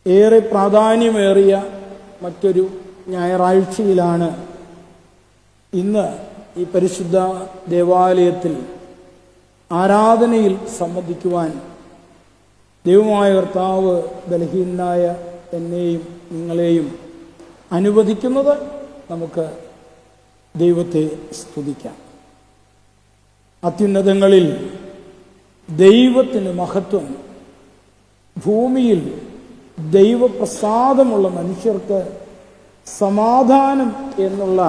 ഏറെ പ്രാധാന്യമേറിയ മറ്റൊരു ഞായറാഴ്ചയിലാണ് ഇന്ന് ഈ പരിശുദ്ധ ദേവാലയത്തിൽ ആരാധനയിൽ സംബന്ധിക്കുവാൻ ദൈവമായ കർത്താവ് ബലഹീനനായ എന്നെയും നിങ്ങളെയും അനുവദിക്കുന്നത്. നമുക്ക് ദൈവത്തെ സ്തുതിക്കാം. അത്യുന്നതങ്ങളിൽ ദൈവത്തിന് മഹത്വം, ഭൂമിയിൽ ദൈവപ്രസാദമുള്ള മനുഷ്യർക്ക് സമാധാനം എന്നുള്ള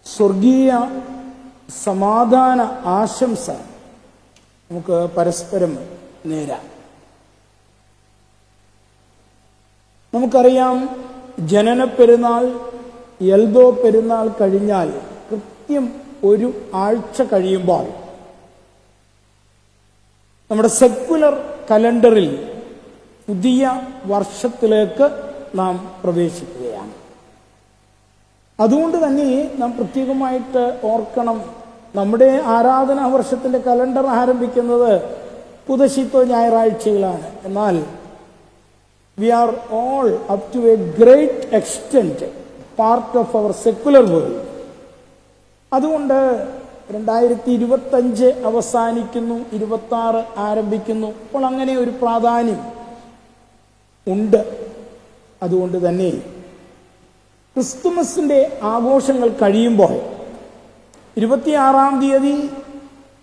സ്വർഗീയ സമാധാന ആശംസ നമുക്ക് പരസ്പരം നേരാം. നമുക്കറിയാം, ജനന പെരുന്നാൾ, എൽദോ പെരുന്നാൾ കഴിഞ്ഞാൽ കൃത്യം ഒരു ആഴ്ച കഴിയുമ്പോൾ നമ്മുടെ സെക്കുലർ കലണ്ടറിൽ പുതിയ വർഷത്തിലേക്ക് നാം പ്രവേശിക്കുകയാണ്. അതുകൊണ്ട് തന്നെ നാം പ്രത്യേകമായിട്ട് ഓർക്കണം, നമ്മുടെ ആരാധനാ വർഷത്തിന്റെ കലണ്ടർ ആരംഭിക്കുന്നത് പുതുശിത്വ ഞായറാഴ്ചയിലാണ്. എന്നാൽ we are all up to a great extent part of our secular world. അതുകൊണ്ട് 2025 അവസാനിക്കുന്നു, 26 ആരംഭിക്കുന്നു. അപ്പോൾ അങ്ങനെ ഒരു പ്രാധാന്യം ഉണ്ട്. അതുകൊണ്ട് തന്നെ ക്രിസ്തുമസിന്റെ ആഘോഷങ്ങൾ കഴിയുമ്പോൾ 26-ാം തീയതി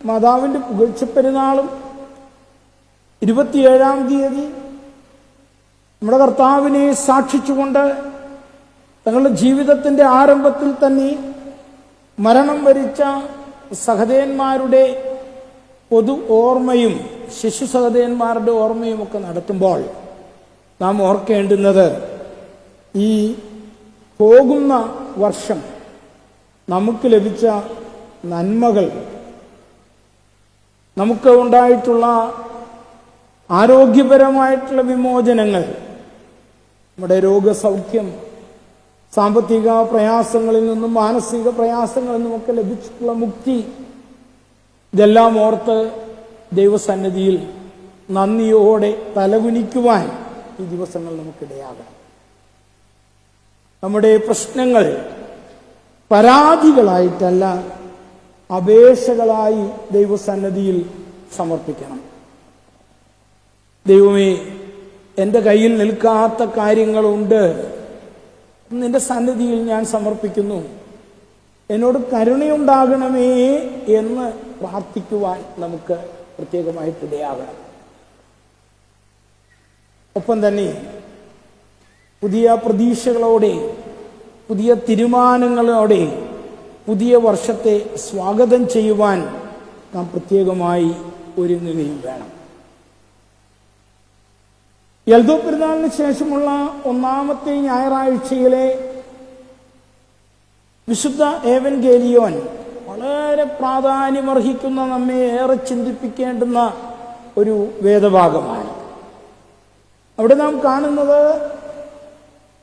മാതാവിന്റെ പുകഴ്ചപ്പെരുന്നാളും 27-ാം തീയതി നമ്മുടെ കർത്താവിനെ സാക്ഷിച്ചുകൊണ്ട് തങ്ങളുടെ ജീവിതത്തിന്റെ ആരംഭത്തിൽ തന്നെ മരണം വരിച്ച സഹദേന്മാരുടെ പൊതു ഓർമ്മയും ശിശു സഹദേന്മാരുടെ ഓർമ്മയും ഒക്കെ നടത്തുമ്പോൾ നാം ഓർക്കേണ്ടുന്നത്, ഈ പോകുന്ന വർഷം നമുക്ക് ലഭിച്ച നന്മകൾ, നമുക്ക് ഉണ്ടായിട്ടുള്ള ആരോഗ്യപരമായിട്ടുള്ള വിമോചനങ്ങൾ, നമ്മുടെ രോഗസൗഖ്യം, സാമ്പത്തിക പ്രയാസങ്ങളിൽ നിന്നും മാനസിക പ്രയാസങ്ങളിൽ നിന്നുമൊക്കെ ലഭിച്ചിട്ടുള്ള മുക്തി, ഇതെല്ലാം ഓർത്ത് ദൈവസന്നിധിയിൽ നന്ദിയോടെ തലകുനിക്കുവാൻ ഈ ദിവസങ്ങൾ നമുക്കിടയാകണം. നമ്മുടെ പ്രശ്നങ്ങൾ പരാതികളായിട്ടല്ല, അപേക്ഷകളായി ദൈവസന്നിധിയിൽ സമർപ്പിക്കണം. ദൈവമേ, എൻ്റെ കയ്യിൽ നിൽക്കാത്ത കാര്യങ്ങളുണ്ട്, നിന്റെ സന്നിധിയിൽ ഞാൻ സമർപ്പിക്കുന്നു, എന്നോട് കരുണയുണ്ടാകണമേ എന്ന് പ്രാർത്ഥിക്കുവാൻ നമുക്ക് പ്രത്യേകമായിട്ടിടയാകണം. ഒപ്പം തന്നെ പുതിയ പ്രതീക്ഷകളോടെ, പുതിയ തീരുമാനങ്ങളോടെ പുതിയ വർഷത്തെ സ്വാഗതം ചെയ്യുവാൻ നാം പ്രത്യേകമായി ഒരുങ്ങുകയും വേണം. എൽദോ പെരുന്നാളിന് ശേഷമുള്ള ഒന്നാമത്തെ ഞായറാഴ്ചയിലെ വിശുദ്ധ ഏവൻഗേലിയോൻ വളരെ പ്രാധാന്യമർഹിക്കുന്ന, നമ്മെ ഏറെ ചിന്തിപ്പിക്കേണ്ടുന്ന ഒരു വേദഭാഗമാണ്. അവിടെ നാം കാണുന്നത്,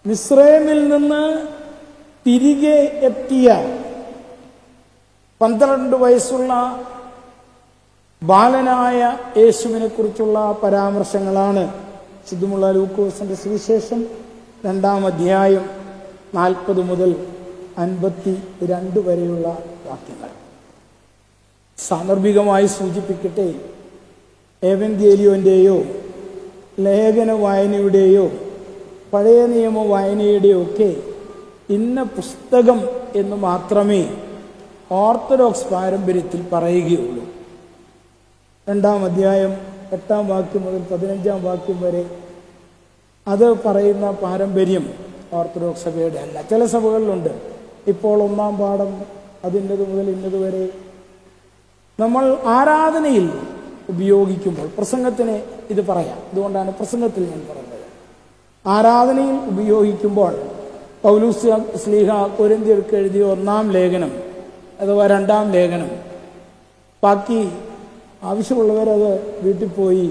മിസ്രൈമിൽ നിന്ന് തിരികെ എത്തിയ 12 വയസ്സുള്ള ബാലനായ യേശുവിനെ കുറിച്ചുള്ള പരാമർശങ്ങളാണ്. ശുദ്ധമുള്ള ലൂക്കോസിന്റെ സുവിശേഷം 2-ാം അധ്യായം 40 മുതൽ 52 വരെയുള്ള വാക്യങ്ങൾ. സാന്ദർഭികമായി സൂചിപ്പിക്കട്ടെ, ഏവൻഗേലിയോന്റെയോ ലേഖന വായനയുടെയോ പഴയ നിയമ വായനയുടെയോ ഒക്കെ ഇന്ന പുസ്തകം എന്ന് മാത്രമേ ഓർത്തഡോക്സ് പാരമ്പര്യത്തിൽ പറയുകയുള്ളൂ. 2-ാം അധ്യായം 8-ാം വാക്യം മുതൽ 15-ാം വാക്യം വരെ അത് പറയുന്ന പാരമ്പര്യം ഓർത്തഡോക്സ് സഭയുടെ അല്ല. ചില സഭകളിലുണ്ട്. ഇപ്പോൾ 1-ാം പാഠം അതിൻ്റെത് മുതൽ ഇന്നത് വരെ നമ്മൾ ആരാധനയിൽ ഉപയോഗിക്കുമ്പോൾ, പ്രസംഗത്തിന് ഇത് പറയാം, അതുകൊണ്ടാണ് പ്രസംഗത്തിൽ ഞാൻ പറയുന്നത്, ആരാധനയിൽ ഉപയോഗിക്കുമ്പോൾ പൗലൂസ് ശ്ലീഹ കൊരിന്ത്യർക്ക് എഴുതിയ 1-ാം ലേഖനം അഥവാ 2-ാം ലേഖനം, ബാക്കി ആവശ്യമുള്ളവരത് വീട്ടിൽ പോയി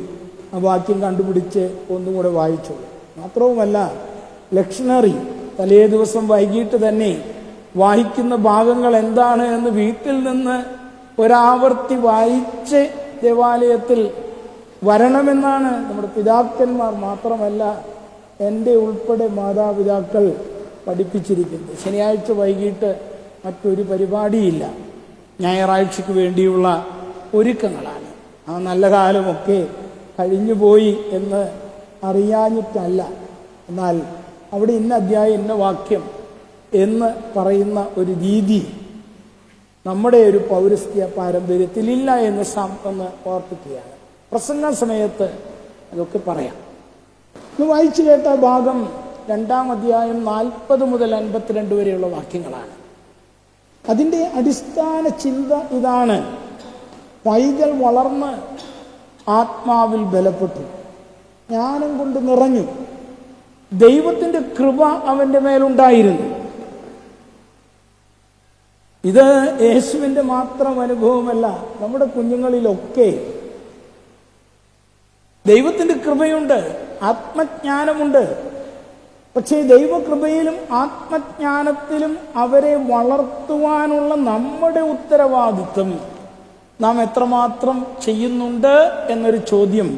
ആ വാക്യം കണ്ടുപിടിച്ച് ഒന്നുകൂടെ വായിച്ചോളൂ. മാത്രവുമല്ല, ലക്ഷണറി തലേ ദിവസം വൈകിട്ട് തന്നെ വായിക്കുന്ന ഭാഗങ്ങൾ എന്താണ് എന്ന് വീട്ടിൽ നിന്ന് ഒരാവർത്തി വായിച്ച് ദേവാലയത്തിൽ വരണമെന്നാണ് നമ്മുടെ പിതാക്കന്മാർ, മാത്രമല്ല എൻ്റെ ഉൾപ്പെടെ മാതാപിതാക്കൾ പഠിപ്പിച്ചിരിക്കുന്നത്. ശനിയാഴ്ച വൈകിട്ട് മറ്റൊരു പരിപാടിയില്ല, ഞായറാഴ്ചയ്ക്ക് വേണ്ടിയുള്ള ഒരുക്കങ്ങളാണ്. ആ നല്ല കാലമൊക്കെ കഴിഞ്ഞുപോയി എന്ന് അറിയാഞ്ഞിട്ടല്ല, എന്നാൽ അവിടെ ഇന്ന അധ്യായം ഇന്ന വാക്യം എന്ന് പറയുന്ന ഒരു രീതി നമ്മുടെ ഒരു പൗരസ്ത്യ പാരമ്പര്യത്തിലില്ല എന്ന് ഒന്ന് ഓർപ്പിക്കുകയാണ്. പ്രസംഗ സമയത്ത് അതൊക്കെ പറയാം. ഇന്ന് വായിച്ചു കേട്ട ഭാഗം 2-ാം അധ്യായം 40 മുതൽ 52 വരെയുള്ള വാക്യങ്ങളാണ്. അതിൻ്റെ അടിസ്ഥാന ചിന്ത ഇതാണ്: പൈതൽ വളർന്ന് ആത്മാവിൽ ബലപ്പെട്ടു, ജ്ഞാനം കൊണ്ട് നിറഞ്ഞു, ദൈവത്തിൻ്റെ കൃപ അവൻ്റെ മേലുണ്ടായിരുന്നു. ഇത് യേശുവിൻ്റെ മാത്രം അനുഭവമല്ല, നമ്മുടെ കുഞ്ഞുങ്ങളിലൊക്കെ ദൈവത്തിൻ്റെ കൃപയുണ്ട്, ആത്മജ്ഞാനമുണ്ട്. പക്ഷേ ദൈവകൃപയിലും ആത്മജ്ഞാനത്തിലും അവരെ വളർത്തുവാനുള്ള നമ്മുടെ ഉത്തരവാദിത്വം നാം എത്രമാത്രം ചെയ്യുന്നുണ്ട് എന്നൊരു ചോദ്യം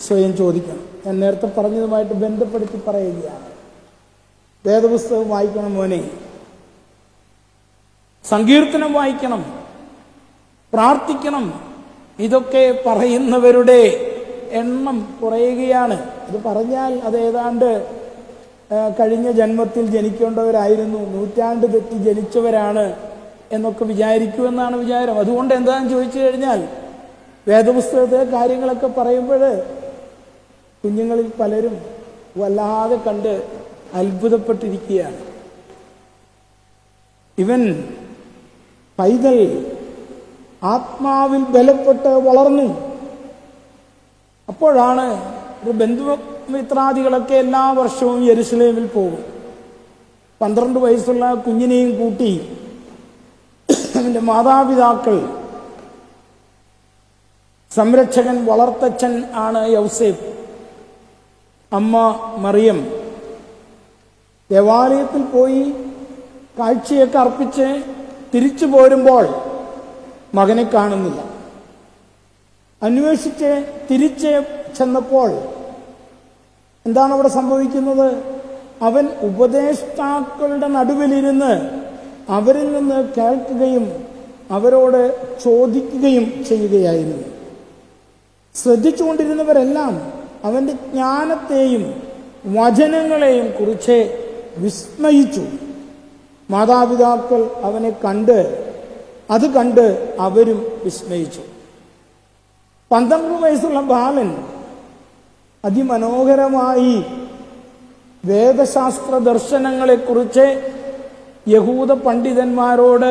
സ്വയം ചോദിക്കണം. ഞാൻ നേരത്തെ പറഞ്ഞതുമായിട്ട് ബന്ധപ്പെടുത്തി പറയുകയാണ്. വേദപുസ്തകം വായിക്കണം മോനെ, സങ്കീർത്തനം വായിക്കണം, പ്രാർത്ഥിക്കണം. ഇതൊക്കെ പറയുന്നവരുടെ എണ്ണം കുറയുകയാണ്. ഇത് പറഞ്ഞാൽ അത് ഏതാണ്ട് കഴിഞ്ഞ ജന്മത്തിൽ ജനിക്കേണ്ടവരായിരുന്നു, നൂറ്റാണ്ട് തെറ്റി ജനിച്ചവരാണ് എന്നൊക്കെ വിചാരിക്കുമെന്നാണ് വിചാരം. അതുകൊണ്ട് എന്താണെന്ന് ചോദിച്ചു കഴിഞ്ഞാൽ, വേദപുസ്തകത്തിലെ കാര്യങ്ങളൊക്കെ പറയുമ്പോൾ കുഞ്ഞുങ്ങളിൽ പലരും വല്ലാതെ കണ്ട് അത്ഭുതപ്പെട്ടിരിക്കുകയാണ്. ഇവൻ പൈതൽ ആത്മാവിൽ ബലപ്പെട്ട് വളർന്നു. അപ്പോഴാണ് ഒരു ബന്ധുമിത്രാദികളൊക്കെ എല്ലാ വർഷവും യെരുശലേമിൽ പോകും. 12 വയസ്സുള്ള കുഞ്ഞിനെയും കൂട്ടി അവൻ്റെ മാതാപിതാക്കൾ, സംരക്ഷകൻ വളർത്തച്ഛൻ ആണ് യൗസേപ്പ്, അമ്മ മറിയം, ദേവാലയത്തിൽ പോയി കാഴ്ചയൊക്കെ അർപ്പിച്ച് തിരിച്ചു പോരുമ്പോൾ മകനെ കാണുന്നില്ല. അന്വേഷിച്ച് തിരിച്ച് ചെന്നപ്പോൾ എന്താണ് അവിടെ സംഭവിക്കുന്നത്? അവൻ ഉപദേഷ്ടാക്കളുടെ നടുവിലിരുന്ന് അവരിൽ നിന്ന് കേൾക്കുകയും അവരോട് ചോദിക്കുകയും ചെയ്യുകയായിരുന്നു. ശ്രദ്ധിച്ചുകൊണ്ടിരുന്നവരെല്ലാം അവൻ്റെ ജ്ഞാനത്തെയും വചനങ്ങളെയും കുറിച്ച് വിസ്മയിച്ചു. മാതാപിതാക്കൾ അവനെ അത് കണ്ട് അവരും വിസ്മയിച്ചു. 12 വയസ്സുള്ള ബാലൻ അതിമനോഹരമായി വേദശാസ്ത്ര ദർശനങ്ങളെക്കുറിച്ച് യഹൂദ പണ്ഡിതന്മാരോട്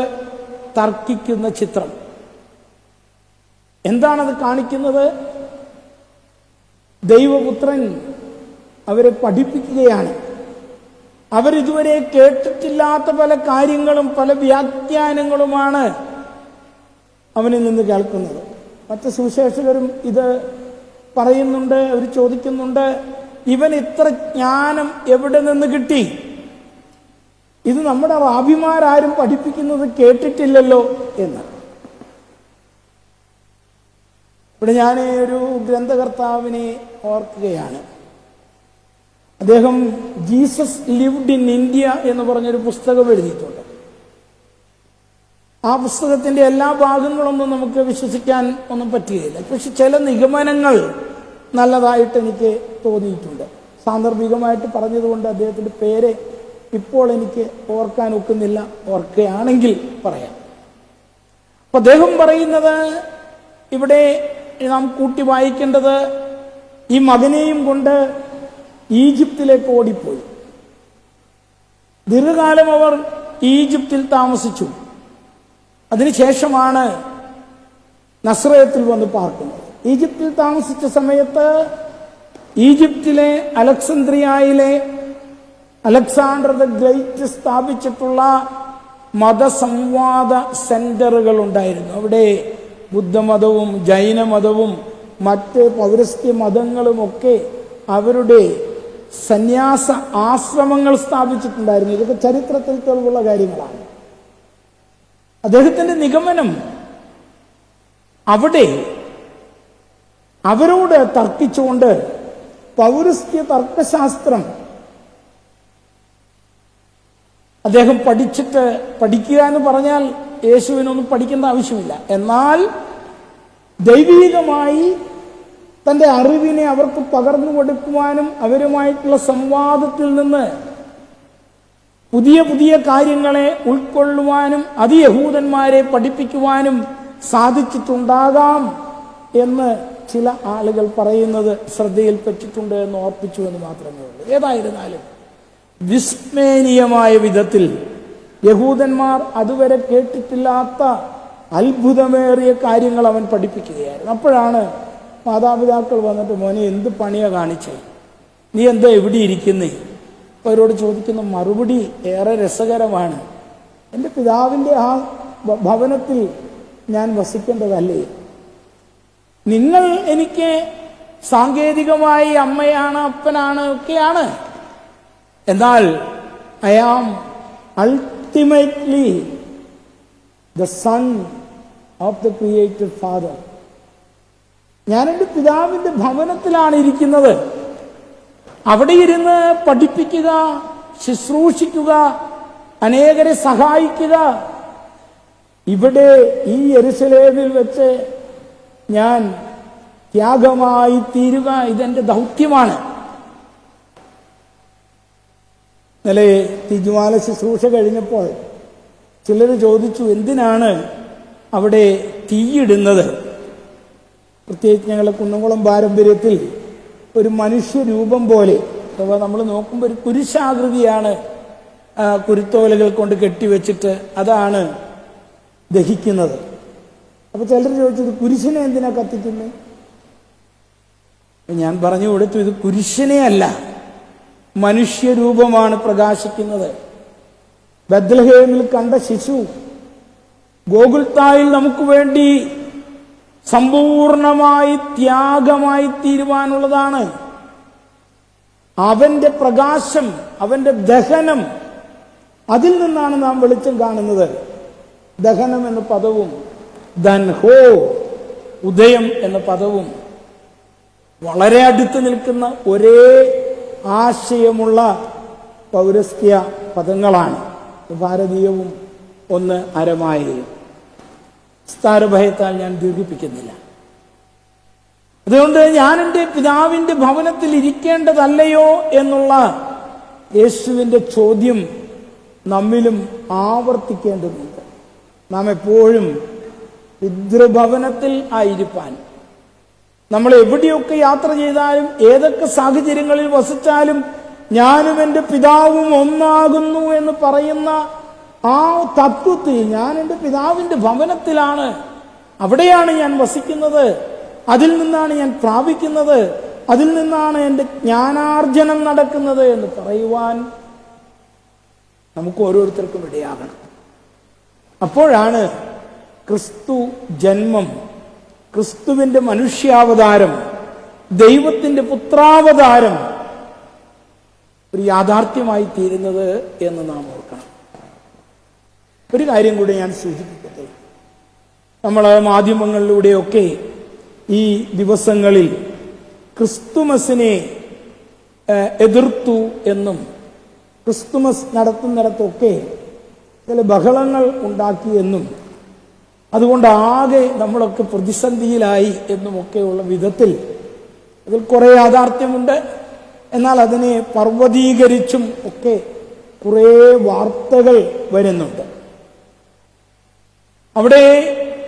തർക്കിക്കുന്ന ചിത്രം. എന്താണത് കാണിക്കുന്നത്? ദൈവപുത്രൻ അവരെ പഠിപ്പിക്കുകയാണ്. അവരിതുവരെ കേട്ടിട്ടില്ലാത്ത പല കാര്യങ്ങളും പല വ്യാഖ്യാനങ്ങളുമാണ് അവനിൽ നിന്ന് കേൾക്കുന്നത്. മറ്റ് സുവിശേഷകരും ഇത് പറയുന്നുണ്ട്. അവർ ചോദിക്കുന്നുണ്ട്, ഇവൻ ഇത്ര ജ്ഞാനം എവിടെ നിന്ന് കിട്ടി? ഇത് നമ്മുടെ റാബിമാരാരും പഠിപ്പിക്കുന്നത് കേട്ടിട്ടില്ലല്ലോ എന്ന്. ഇവിടെ ഞാൻ ഒരു ഗ്രന്ഥകർത്താവിനെ ഓർക്കുകയാണ്. അദ്ദേഹം ജീസസ് ലിവ്ഡ് ഇൻ ഇന്ത്യ എന്ന് പറഞ്ഞൊരു പുസ്തകം എഴുതിയിട്ടുണ്ട്. ആ പുസ്തകത്തിന്റെ എല്ലാ ഭാഗങ്ങളൊന്നും നമുക്ക് വിശ്വസിക്കാൻ ഒന്നും പറ്റുകയില്ല. പക്ഷെ ചില നിഗമനങ്ങൾ നല്ലതായിട്ട് എനിക്ക് തോന്നിയിട്ടുണ്ട്. സാന്ദർഭികമായിട്ട് പറഞ്ഞതുകൊണ്ട് അദ്ദേഹത്തിന്റെ പേര് ഇപ്പോൾ എനിക്ക് ഓർക്കാൻ ഒക്കുന്നില്ല. ഓർക്കുകയാണെങ്കിൽ പറയാം. അപ്പൊ അദ്ദേഹം പറയുന്നത്, ഇവിടെ നാം കൂട്ടി വായിക്കേണ്ടത്, ഈ മകനെയും കൊണ്ട് ഈജിപ്തിലേക്ക് ഓടിപ്പോയി. ദീർഘകാലം അവർ ഈജിപ്തിൽ താമസിച്ചു. അതിനുശേഷമാണ് നസ്രയത്തിൽ വന്ന് പാർക്കുന്നത്. ഈജിപ്തിൽ താമസിച്ച സമയത്ത് ഈജിപ്തിലെ അലക്സാന്ദ്രിയയിലെ അലക്സാണ്ടർ ദ ഗ്രേറ്റ് സ്ഥാപിച്ചിട്ടുള്ള മതസംവാദ സെന്ററുകൾ ഉണ്ടായിരുന്നു. അവിടെ ബുദ്ധമതവും ജൈനമതവും മറ്റ് പൗരസ്ത്യ മതങ്ങളുമൊക്കെ അവരുടെ സന്യാസ ആശ്രമങ്ങൾ സ്ഥാപിച്ചിട്ടുണ്ടായിരുന്നു. ഇതൊക്കെ ചരിത്രത്തിൽ തെളിവുള്ള കാര്യങ്ങളാണ്. അദ്ദേഹത്തിന്റെ നിഗമനം, അവിടെ അവരോട് തർക്കിച്ചുകൊണ്ട് പൗരസ്ത്യ തർക്കശാസ്ത്രം അദ്ദേഹം പഠിക്കുക എന്ന് പറഞ്ഞാൽ യേശുവിനൊന്നും പഠിക്കേണ്ട ആവശ്യമില്ല. എന്നാൽ ദൈവീകമായി തൻ്റെ അറിവിനെ അവർക്ക് പകർന്നു കൊടുക്കുവാനും അവരുമായിട്ടുള്ള സംവാദത്തിൽ നിന്ന് പുതിയ പുതിയ കാര്യങ്ങളെ ഉൾക്കൊള്ളുവാനും അത് യഹൂദന്മാരെ പഠിപ്പിക്കുവാനും സാധിച്ചിട്ടുണ്ടാകാം എന്ന് ചില ആളുകൾ പറയുന്നത് ശ്രദ്ധയിൽപ്പെട്ടിട്ടുണ്ട് എന്ന് ഓർപ്പിച്ചു എന്ന് മാത്രമേ ഉള്ളൂ. ഏതായിരുന്നാലും വിസ്മയനീയമായ വിധത്തിൽ യഹൂദന്മാർ അതുവരെ കേട്ടിട്ടില്ലാത്ത അത്ഭുതമേറിയ കാര്യങ്ങൾ അവൻ പഠിപ്പിക്കുകയായിരുന്നു. അപ്പോഴാണ് മാതാപിതാക്കൾ വന്നിട്ട്, മോനെ എന്ത് പണിയാ കാണിച്ചേ, നീ എന്താ എവിടെ ഇരിക്കുന്നേ? അവരോട് ചോദിക്കുന്ന മറുപടി ഏറെ രസകരമാണ്. എൻ്റെ പിതാവിൻ്റെ ആ ഭവനത്തിൽ ഞാൻ വസിക്കേണ്ടതല്ലേ? നിങ്ങൾ എനിക്ക് സാങ്കേതികമായി അമ്മയാണ്, അപ്പനാണ്, ഒക്കെയാണ്. എന്നാൽ I am ultimately the son of the created father. ഞാൻ എൻ്റെ പിതാവിൻ്റെ ഭവനത്തിലാണ് ഇരിക്കുന്നത്. അവിടെ ഇരുന്ന് പഠിപ്പിക്കുക, ശുശ്രൂഷിക്കുക, അനേകരെ സഹായിക്കുക. ഇവിടെ ഈ യെരുശലേമിൽ വെച്ച് ഞാൻ ത്യാഗമായി തീരുക, ഇതെന്റെ ദൗത്യമാണ്. ഇന്നലെ തിരുമാല ശുശ്രൂഷ കഴിഞ്ഞപ്പോൾ ചിലർ ചോദിച്ചു, എന്തിനാണ് അവിടെ തീയിടുന്നത്? പ്രത്യേകിച്ച് ഞങ്ങളുടെ കുന്നംകുളം പാരമ്പര്യത്തിൽ ഒരു മനുഷ്യരൂപം പോലെ, അഥവാ നമ്മൾ നോക്കുമ്പോൾ ഒരു കുരിശാകൃതിയാണ് കുരുത്തോലകൾ കൊണ്ട് കെട്ടിവെച്ചിട്ട് അതാണ് ദഹിക്കുന്നത്. അപ്പൊ ചിലർ ചോദിച്ചത്, കുരിശിനെ എന്തിനാ കത്തിക്കുന്നത്? ഞാൻ പറഞ്ഞു കൊടുത്തു, ഇത് കുരിശിനെ അല്ല, മനുഷ്യരൂപമാണ് പ്രകാശിക്കുന്നത്. ബത്ലഹേമിൽ കണ്ട ശിശു ഗോകുൽത്തായിൽ നമുക്ക് വേണ്ടി സമ്പൂർണമായി ത്യാഗമായി തീരുവാനുള്ളതാണ്. അവന്റെ പ്രകാശം, അവന്റെ ദഹനം, അതിൽ നിന്നാണ് നാം വെളിച്ചം കാണുന്നത്. ദഹനം എന്ന പദവും ദൻഹോ, ഉദയം എന്ന പദവും വളരെ അടുത്ത് നിൽക്കുന്ന ഒരേ ആശയമുള്ള പൗരസ്ത്യ പദങ്ങളാണ്. ഭാരതീയവും ഒന്ന് അരമായയും. സ്ഥാനഭയത്താൽ ഞാൻ ദീർഘിപ്പിക്കുന്നില്ല. അതുകൊണ്ട് ഞാൻ എൻ്റെ പിതാവിൻ്റെ ഭവനത്തിൽ ഇരിക്കേണ്ടതല്ലയോ എന്നുള്ള യേശുവിൻ്റെ ചോദ്യം നമ്മിലും ആവർത്തിക്കേണ്ടതുണ്ട്. നാം എപ്പോഴും പിതൃഭവനത്തിൽ ആയിരിക്കാൻ, നമ്മൾ എവിടെയൊക്കെ യാത്ര ചെയ്താലും ഏതൊക്കെ സാഹചര്യങ്ങളിൽ വസിച്ചാലും ഞാനും എൻ്റെ പിതാവും ഒന്നാകുന്നു എന്ന് പറയുന്ന ആ തത്വത്തിൽ, ഞാൻ എൻ്റെ പിതാവിൻ്റെ ഭവനത്തിലാണ്, അവിടെയാണ് ഞാൻ വസിക്കുന്നത്, അതിൽ നിന്നാണ് ഞാൻ പ്രാപിക്കുന്നത്, അതിൽ നിന്നാണ് എൻ്റെ ജ്ഞാനാർജനം നടക്കുന്നത് എന്ന് പറയുവാൻ നമുക്ക് ഓരോരുത്തർക്കും ഇടയാകണം. അപ്പോഴാണ് ക്രിസ്തു ജന്മം, ക്രിസ്തുവിൻ്റെ മനുഷ്യാവതാരം, ദൈവത്തിൻ്റെ പുത്രാവതാരം ഒരു യാഥാർത്ഥ്യമായി തീരുന്നത് എന്ന് നാം ഓർക്കണം. ഒരു കാര്യം കൂടി ഞാൻ സൂചിപ്പിക്കട്ടെ. നമ്മൾ മാധ്യമങ്ങളിലൂടെയൊക്കെ ഈ ദിവസങ്ങളിൽ ക്രിസ്തുമസിനെ എതിർത്തു എന്നും ക്രിസ്തുമസ് നടത്തുന്നിടത്തൊക്കെ ചില ബഹളങ്ങൾ ഉണ്ടാക്കിയെന്നും അതുകൊണ്ട് ആകെ നമ്മളൊക്കെ പ്രതിസന്ധിയിലായി എന്നുമൊക്കെയുള്ള വിധത്തിൽ അതിൽ കുറേ യാഥാർത്ഥ്യമുണ്ട്. എന്നാൽ അതിനെ പർവ്വതീകരിച്ചും ഒക്കെ കുറേ വാർത്തകൾ വരുന്നുണ്ട്. അവിടെ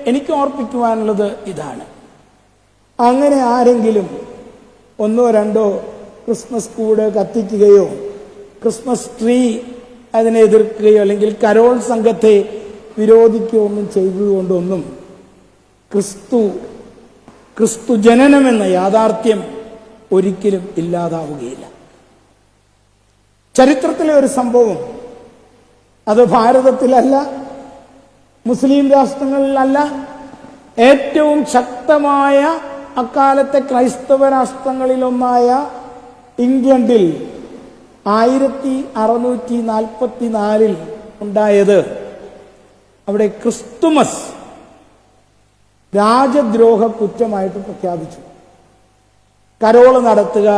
എനിക്ക് ഓർപ്പിക്കുവാനുള്ളത് ഇതാണ്: അങ്ങനെ ആരെങ്കിലും ഒന്നോ രണ്ടോ ക്രിസ്മസ് കൂട് കത്തിക്കുകയോ ക്രിസ്മസ് ട്രീ അതിനെ എതിർക്കുകയോ അല്ലെങ്കിൽ കരോൾ സംഘത്തെ വിരോധിക്കുകയോ ഒന്നും ചെയ്തുകൊണ്ടൊന്നും ക്രിസ്തു ജനനമെന്ന യാഥാർത്ഥ്യം ഒരിക്കലും ഇല്ലാതാവുകയില്ല. ചരിത്രത്തിലെ ഒരു സംഭവം, അത് ഭാരതത്തിലല്ല, മുസ്ലിം രാഷ്ട്രങ്ങളിലല്ല, ഏറ്റവും ശക്തമായ അക്കാലത്തെ ക്രൈസ്തവ രാഷ്ട്രങ്ങളിലൊന്നായ ഇംഗ്ലണ്ടിൽ 1644 ഉണ്ടായത്. അവിടെ ക്രിസ്തുമസ് രാജദ്രോഹ കുറ്റമായിട്ട് പ്രഖ്യാപിച്ചു. കരോള് നടത്തുക,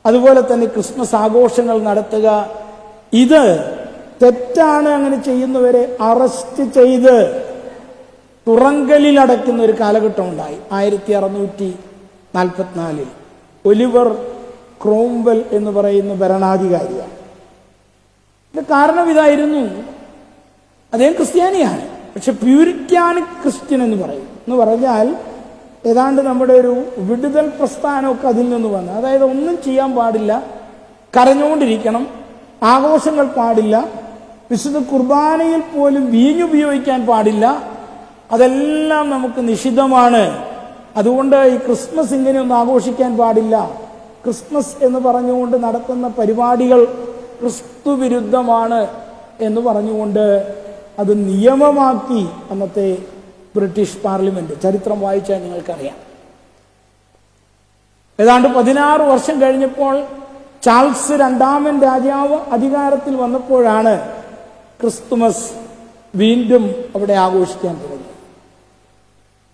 അതുപോലെ തന്നെ ക്രിസ്മസ് ആഘോഷങ്ങൾ നടത്തുക, ഇത് തെറ്റാണ് അങ്ങനെ ചെയ്യുന്നവരെ അറസ്റ്റ് ചെയ്ത് തുറങ്കലിൽ അടയ്ക്കുന്ന ഒരു കാലഘട്ടം ഉണ്ടായി 1644. ഒലിവർ ക്രോംവെൽ എന്ന് പറയുന്ന ഭരണാധികാരിയാണ്. ഇത് കാരണം ഇതായിരുന്നു, അദ്ദേഹം ക്രിസ്ത്യാനിയാണ്, പക്ഷെ പ്യൂരിറ്റാനിക് ക്രിസ്ത്യൻ എന്ന് പറയും. എന്ന് പറഞ്ഞാൽ ഏതാണ്ട് നമ്മുടെ ഒരു വിടുതൽ പ്രസ്ഥാനമൊക്കെ അതിൽ നിന്ന് വന്നു. അതായത് ഒന്നും ചെയ്യാൻ പാടില്ല, കരഞ്ഞുകൊണ്ടിരിക്കണം, ആഘോഷങ്ങൾ പാടില്ല, വിശുദ്ധ കുർബാനയിൽ പോലും വീഞ്ഞുപയോഗിക്കാൻ പാടില്ല, അതെല്ലാം നമുക്ക് നിഷിദ്ധമാണ്. അതുകൊണ്ട് ഈ ക്രിസ്മസ് ഇങ്ങനെയൊന്നും ആഘോഷിക്കാൻ പാടില്ല, ക്രിസ്മസ് എന്ന് പറഞ്ഞുകൊണ്ട് നടത്തുന്ന പരിപാടികൾ ക്രിസ്തു വിരുദ്ധമാണ് എന്ന് പറഞ്ഞുകൊണ്ട് അത് നിയമമാക്കി അന്നത്തെ ബ്രിട്ടീഷ് പാർലമെന്റ്. ചരിത്രം വായിച്ചാൽ നിങ്ങൾക്കറിയാം. ഏതാണ്ട് 16 വർഷം കഴിഞ്ഞപ്പോൾ ചാൾസ് രണ്ടാമൻ രാജാവ് അധികാരത്തിൽ വന്നപ്പോഴാണ് ക്രിസ്തുമസ് വീണ്ടും അവിടെ ആഘോഷിക്കാൻ തുടങ്ങി.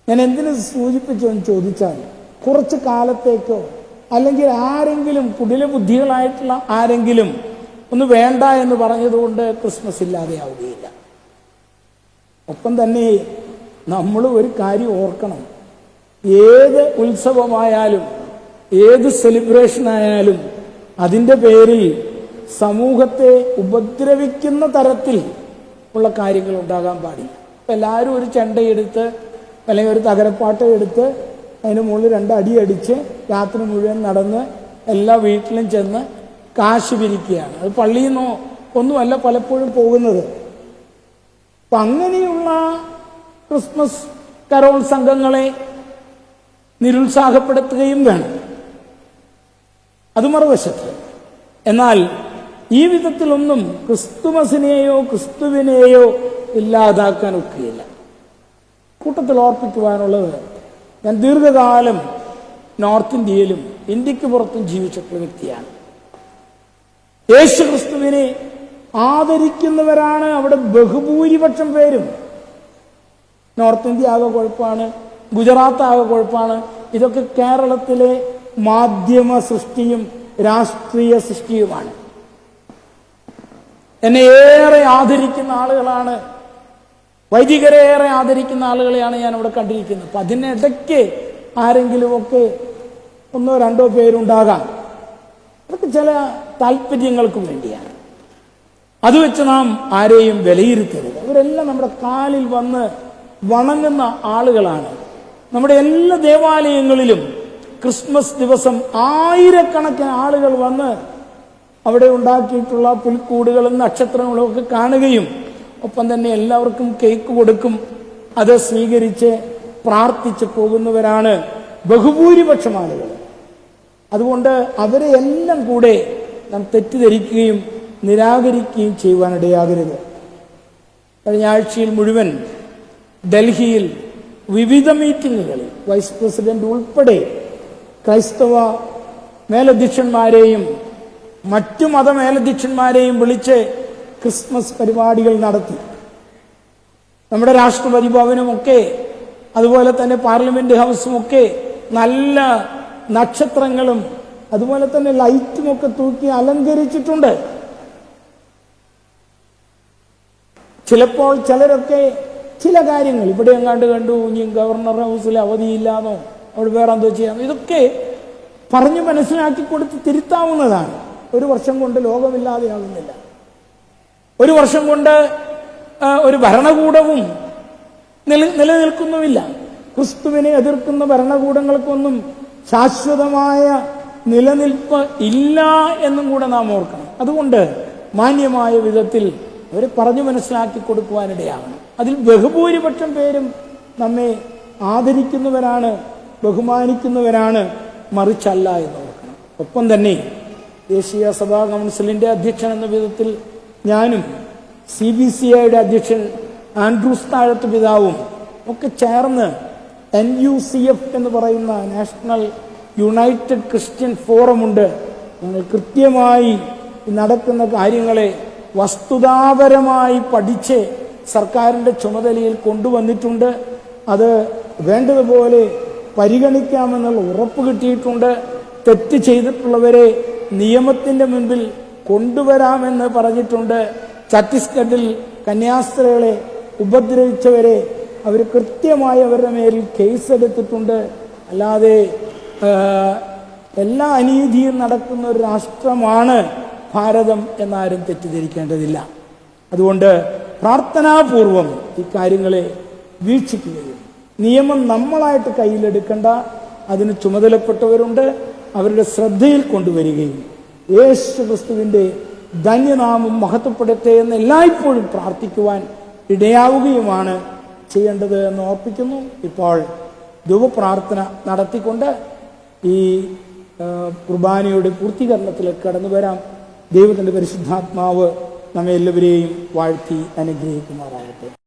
ഞാൻ എന്തിനു സൂചിപ്പിച്ചെന്ന് ചോദിച്ചാൽ, കുറച്ച് കാലത്തേക്കോ അല്ലെങ്കിൽ ആരെങ്കിലും കുടില ബുദ്ധികളായിട്ടുള്ള ആരെങ്കിലും ഒന്ന് വേണ്ട എന്ന് പറഞ്ഞതുകൊണ്ട് ക്രിസ്മസ് ഇല്ലാതെയാവുകയില്ല. ഒപ്പം തന്നെ നമ്മൾ ഒരു കാര്യം ഓർക്കണം, ഏത് ഉത്സവമായാലും ഏത് സെലിബ്രേഷനായാലും അതിൻ്റെ പേരിൽ സമൂഹത്തെ ഉപദ്രവിക്കുന്ന തരത്തിൽ ഉള്ള കാര്യങ്ങൾ ഉണ്ടാകാൻ പാടില്ല. എല്ലാവരും ഒരു ചെണ്ടയെടുത്ത് അല്ലെങ്കിൽ ഒരു തകരപ്പാട്ട എടുത്ത് അതിന് മുകളിൽ 2 അടിയടിച്ച് രാത്രി മുഴുവൻ നടന്ന് എല്ലാ വീട്ടിലും ചെന്ന് കാശ് പിരിക്കുകയാണ്. അത് പള്ളിയിൽ നിന്നോ ഒന്നുമല്ല പലപ്പോഴും പോകുന്നത്. അപ്പം അങ്ങനെയുള്ള ക്രിസ്മസ് കരോൾ സംഘങ്ങളെ നിരുത്സാഹപ്പെടുത്തുകയും വേണം. അത് മറുവശത്ത്. എന്നാൽ ഈ വിധത്തിലൊന്നും ക്രിസ്തുമസിനെയോ ക്രിസ്തുവിനെയോ ഇല്ലാതാക്കാൻ ഒക്കുകയില്ല. കൂട്ടത്തിൽ ഓർപ്പിക്കുവാനുള്ളത്, ഞാൻ ദീർഘകാലം നോർത്ത് ഇന്ത്യയിലും ഇന്ത്യക്ക് പുറത്തും ജീവിച്ചിട്ടുള്ള വ്യക്തിയാണ്. യേശു ക്രിസ്തുവിനെ ആദരിക്കുന്നവരാണ് അവിടെ ബഹുഭൂരിപക്ഷം പേരും. നോർത്ത് ഇന്ത്യ ആകെ കുഴപ്പമാണ്, ഗുജറാത്ത് ആകെ കുഴപ്പമാണ്. ഇതൊക്കെ കേരളത്തിലെ മാധ്യമ സൃഷ്ടിയും രാഷ്ട്രീയ സൃഷ്ടിയുമാണ്. എന്നെ ഏറെ ആദരിക്കുന്ന ആളുകളാണ്, വൈദികരെ ഏറെ ആദരിക്കുന്ന ആളുകളെയാണ് ഞാൻ അവിടെ കണ്ടിരിക്കുന്നത്. അപ്പം അതിനിടയ്ക്ക് ആരെങ്കിലുമൊക്കെ 1-2 പേരുണ്ടാകാം. അതൊക്കെ ചില താല്പര്യങ്ങൾക്ക് വേണ്ടിയാണ്. അത് വെച്ച് നാം ആരെയും വിലയിരുത്തരുത്. അവരെല്ലാം നമ്മുടെ കാലിൽ വന്ന് വണങ്ങുന്ന ആളുകളാണ്. നമ്മുടെ എല്ലാ ദേവാലയങ്ങളിലും ക്രിസ്മസ് ദിവസം ആയിരക്കണക്കിന് ആളുകൾ വന്ന് അവിടെ ഉണ്ടാക്കിയിട്ടുള്ള പുൽക്കൂടുകളും നക്ഷത്രങ്ങളും ഒക്കെ കാണുകയും ഒപ്പം തന്നെ എല്ലാവർക്കും കേക്ക് കൊടുക്കും. അത് സ്വീകരിച്ച് പ്രാർത്ഥിച്ച് പോകുന്നവരാണ് ബഹുഭൂരിപക്ഷം ആളുകൾ. അതുകൊണ്ട് അവരെ എല്ലാം കൂടെ നാം തെറ്റിദ്ധരിക്കുകയും നിരാകരിക്കുകയും ചെയ്യുവാനിടയാകരുത്. കഴിഞ്ഞ ആഴ്ചയിൽ മുഴുവൻ ഡൽഹിയിൽ വിവിധ മീറ്റിങ്ങുകളിൽ വൈസ് പ്രസിഡന്റ് ഉൾപ്പെടെ ക്രൈസ്തവ മേലധ്യക്ഷന്മാരെയും മറ്റു മതമേലധ്യക്ഷന്മാരെയും വിളിച്ച് ക്രിസ്മസ് പരിപാടികൾ നടത്തി. നമ്മുടെ രാഷ്ട്രപതി ഭവനുമൊക്കെ അതുപോലെ തന്നെ പാർലമെന്റ് ഹൗസുമൊക്കെ നല്ല നക്ഷത്രങ്ങളും അതുപോലെ തന്നെ ലൈറ്റുമൊക്കെ തൂക്കി അലങ്കരിച്ചിട്ടുണ്ട്. ചിലപ്പോൾ ചിലരൊക്കെ ചില കാര്യങ്ങൾ ഇവിടെ എങ്ങാണ്ട് കണ്ടു, ഇനി ഗവർണർ ഹൗസിൽ അവധിയില്ലാന്നോ അവിടെ വേറെ എന്തോ ചെയ്യാം, ഇതൊക്കെ പറഞ്ഞു മനസ്സിലാക്കി കൊടുത്ത് തിരുത്താവുന്നതാണ്. 1 വർഷം കൊണ്ട് ലോകമില്ലാതെയാകുന്നില്ല. 1 വർഷം കൊണ്ട് ഒരു ഭരണകൂടവും നിലനിൽക്കുന്നുമില്ല. ക്രിസ്തുവിനെ എതിർക്കുന്ന ഭരണകൂടങ്ങൾക്കൊന്നും ശാശ്വതമായ നിലനിൽപ്പ് ഇല്ല എന്നും കൂടെ നാം ഓർക്കണം. അതുകൊണ്ട് മാന്യമായ വിധത്തിൽ അവരെ പറഞ്ഞു മനസ്സിലാക്കി കൊടുക്കുവാനിടയാകണം. അതിൽ ബഹുഭൂരിപക്ഷം പേരും നമ്മെ ആദരിക്കുന്നവരാണ്, ബഹുമാനിക്കുന്നവരാണ്, മറിച്ചല്ല എന്ന് ഓർക്കണം. ഒപ്പം തന്നെ ദേശീയ സഭാ കൗൺസിലിന്റെ അധ്യക്ഷൻ എന്ന വിധത്തിൽ ഞാനും CBCIയുടെ അധ്യക്ഷൻ ആൻഡ്രൂസ് താഴത്ത് പിതാവും ഒക്കെ ചേർന്ന് NUCF എന്ന് പറയുന്ന നാഷണൽ യുണൈറ്റഡ് ക്രിസ്ത്യൻ ഫോറം ഉണ്ട്. ഞങ്ങൾ കൃത്യമായി നടക്കുന്ന കാര്യങ്ങളെ വസ്തുതാപരമായി പഠിച്ച് സർക്കാരിൻ്റെ ചുമതലയിൽ കൊണ്ടുവന്നിട്ടുണ്ട്. അത് വേണ്ടതുപോലെ പരിഗണിക്കാമെന്നുള്ള ഉറപ്പ് കിട്ടിയിട്ടുണ്ട്. തെറ്റ് ചെയ്തിട്ടുള്ളവരെ നിയമത്തിൻ്റെ മുൻപിൽ കൊണ്ടുവരാമെന്ന് പറഞ്ഞിട്ടുണ്ട്. ഛത്തീസ്ഗഡിൽ കന്യാസ്ത്രീകളെ ഉപദ്രവിച്ചവരെ അവർ കൃത്യമായി അവരുടെ മേൽ കേസെടുത്തിട്ടുണ്ട്. അല്ലാതെ എല്ലാ അനീതിയും നടക്കുന്ന ഒരു രാഷ്ട്രമാണ് ഭാരതം എന്നാരും തെറ്റിദ്ധരിക്കേണ്ടതില്ല. അതുകൊണ്ട് പ്രാർത്ഥനാപൂർവം ഈ കാര്യങ്ങളെ വീക്ഷിക്കുകയും നിയമം നമ്മളായിട്ട് കയ്യിലെടുക്കേണ്ട, അതിന് ചുമതലപ്പെട്ടവരുണ്ട്, അവരുടെ ശ്രദ്ധയിൽ കൊണ്ടുവരികയും യേശു ക്രിസ്തുവിൻ്റെ ധന്യനാമം മഹത്വപ്പെടട്ടെ എന്ന് എല്ലായ്പ്പോഴും പ്രാർത്ഥിക്കുവാൻ ഇടയാവുകയുമാണ് ചെയ്യേണ്ടത് എന്ന് ഓർപ്പിക്കുന്നു. ഇപ്പോൾ ധൂപപ്രാർത്ഥന നടത്തിക്കൊണ്ട് ഈ കുർബാനയുടെ പൂർത്തീകരണത്തിലേക്ക് കടന്നു വരാം. ദൈവത്തിൻ്റെ പരിശുദ്ധാത്മാവ് നമ്മെ എല്ലാവരെയും വാഴ്ത്തി അനുഗ്രഹിക്കുമാറാകട്ടെ.